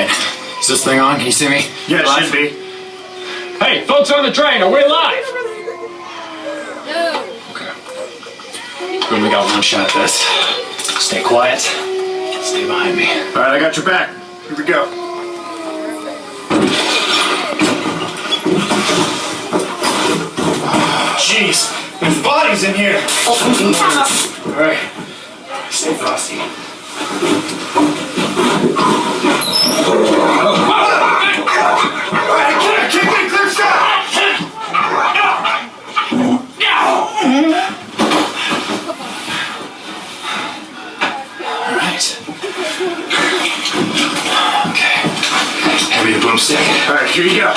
Alright. Is this thing on? Can you see me? Yeah, it should be. Hey, folks on the train, are we live? No. Okay. We only got one shot at this. Stay quiet. Stay behind me. Alright, I got your back. Here we go. Jeez, there's bodies in here. Alright, stay frosty. Alright, I can't get a clear shot! Alright. Okay. Heavy the boomstick. Alright, here you go.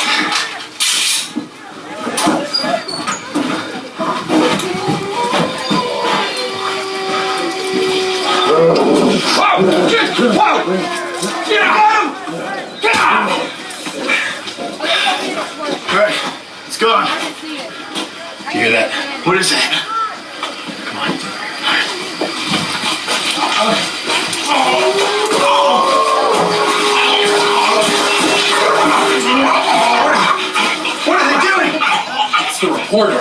Alright, it's gone. You hear that? What is that? Come on. What are they doing? It's the reporter.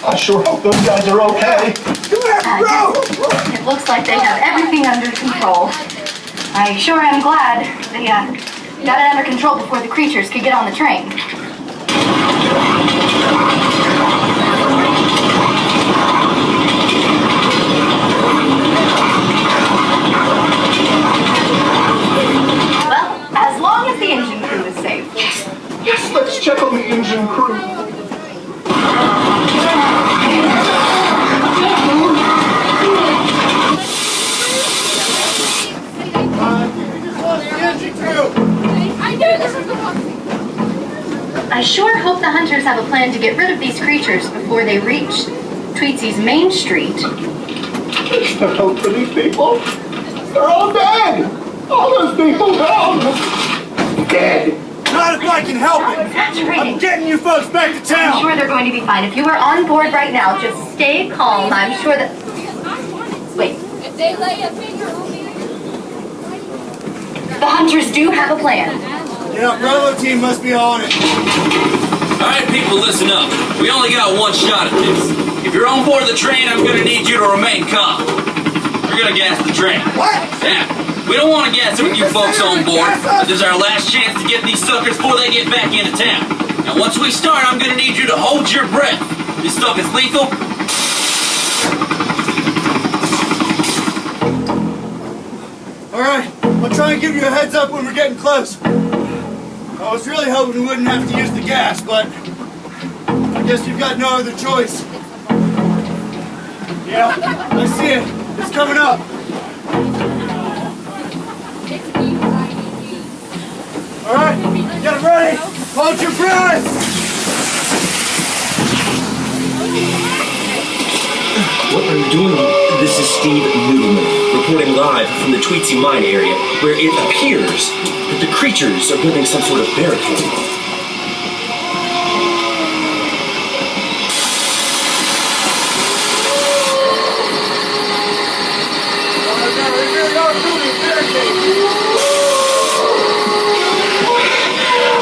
I sure hope those guys are okay. It looks like they have everything under control. I sure am glad they got it under control before the creatures could get on the train. Well, as long as the engine crew is safe. Yes, let's check on the engine crew. I sure hope the hunters have a plan to get rid of these creatures before they reach Tweetsie's main street. There's no hope for these people. They're all dead. All those people gone. Dead. Not if I can help it. Exaggerating. I'm getting you folks back to I'm town. sure they're going to be fine. If you are on board right now, just stay calm. I'm sure that... Wait. If they lay a finger on me... The hunters do have a plan. Yeah, Rolo team must be on it. Alright, people, listen up. We only got one shot at this. If you're on board the train, I'm gonna need you to remain calm. We're gonna gas the train. What? Yeah. We don't want to gas it with you folks on board. This is our last chance to get these suckers before they get back into town. And once we start, I'm gonna need you to hold your breath. This stuff is lethal. Alright, I'll try and give you a heads up when we're getting close. I was really hoping we wouldn't have to use the gas, but I guess you've got no other choice. Yeah, I see it. It's coming up. Alright, get it ready. Hold your breath. What are you doing? This is Steve Noodleman, reporting live from the Tweetsie mine area, where it appears that the creatures are building some sort of barricade.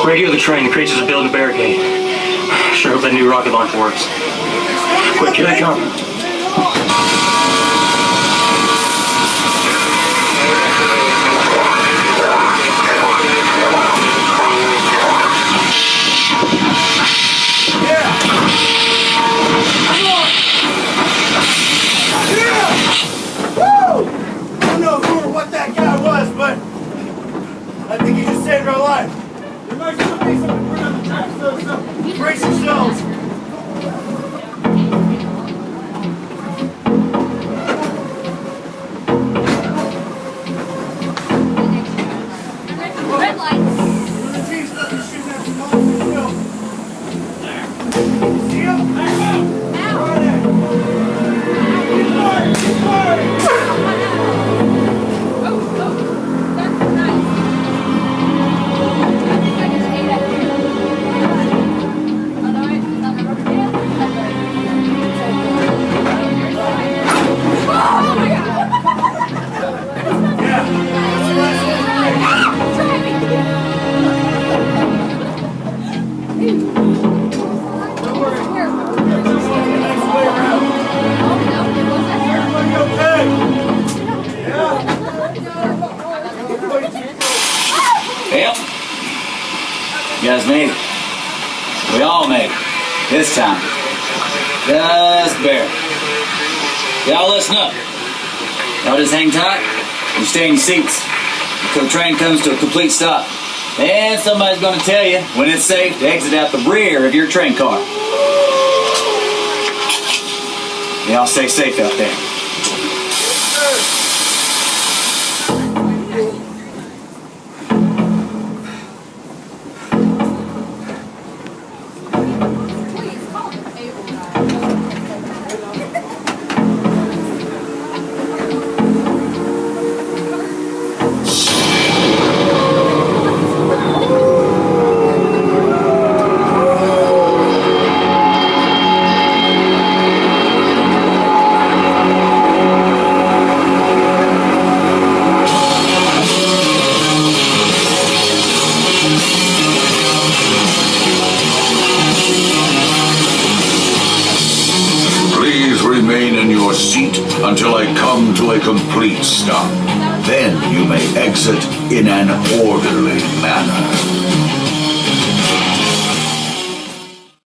Radio the train, the creatures are building a barricade. Sure hope that new rocket launch works. Quick, here they come. I don't know who or what that guy was, but I think he just saved our life. There might still be something on the tracks, though, so brace yourselves. You guys made it. We all made it. This time. Just barely. Y'all listen up. Y'all just hang tight. You stay in your seats until the train comes to a complete stop. And somebody's going to tell you when it's safe to exit out the rear of your train car. Y'all stay safe out there. Remain in your seat until I come to a complete stop. Then you may exit in an orderly manner.